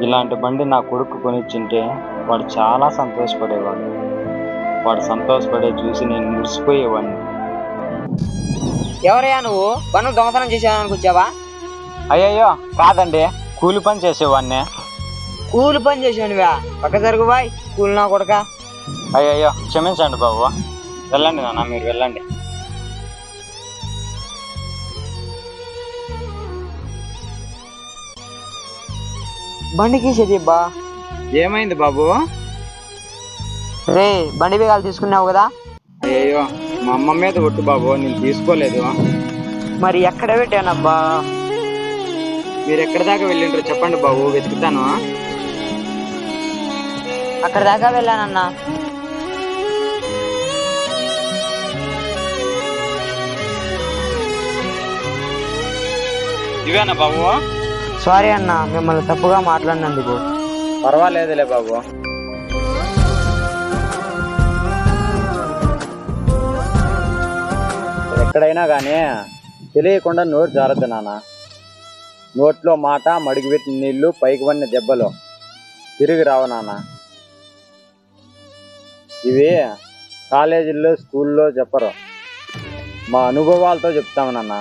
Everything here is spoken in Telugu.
ఇలాంటి బండి నా కొడుకు కొనిచ్చింటే వాడు చాలా సంతోషపడేవాడు. వాడు సంతోషపడే చూసి నేను మురిసిపోయేవాడిని. ఎవరయ్యా నువ్వు? పన్ను దొంగతనం చేసావని వచ్చావా? అయ్యయ్యో కాదండి, కూలి పని చేసేవాడిని. కూలి పని చేసానువా? పక్క జరుగు బాయ్, కూలి నా కొడక. అయ్యయ్యో క్షమించండి బాబు. వెళ్ళండి నాన్న, మీరు వెళ్ళండి. బండికి సతీబ్బా. ఏమైంది బాబు? రే, బండి బేగాలు తీసుకున్నావు కదా? అయ్యయ్యో మా అమ్మ మీద ఒట్టు బాబు, నేను తీసుకోలేదు. మరి ఎక్కడ పెట్టానబ్బా? మీరు ఎక్కడి దాకా వెళ్ళిండ్రో చెప్పండి బాబు, వెతుకుతాను. అక్కడ దాకా వెళ్ళానన్నా. ఇవేనా బాబు? సారీ అన్న, మిమ్మల్ని తప్పుగా మాట్లాడినందుకు. పర్వాలేదులే బాబు. ఎక్కడైనా కానీ తెలియకుండా నోరు జారద్దు నాన్న. నోట్లో మాట, మడిగిపెట్టిన నీళ్లు, పైకి వన్న దెబ్బలు తిరిగి రావు నాన్న. ఇవి కాలేజీల్లో, స్కూల్లో చెప్పరు, మా అనుభవాలతో చెప్తాము నాన్న.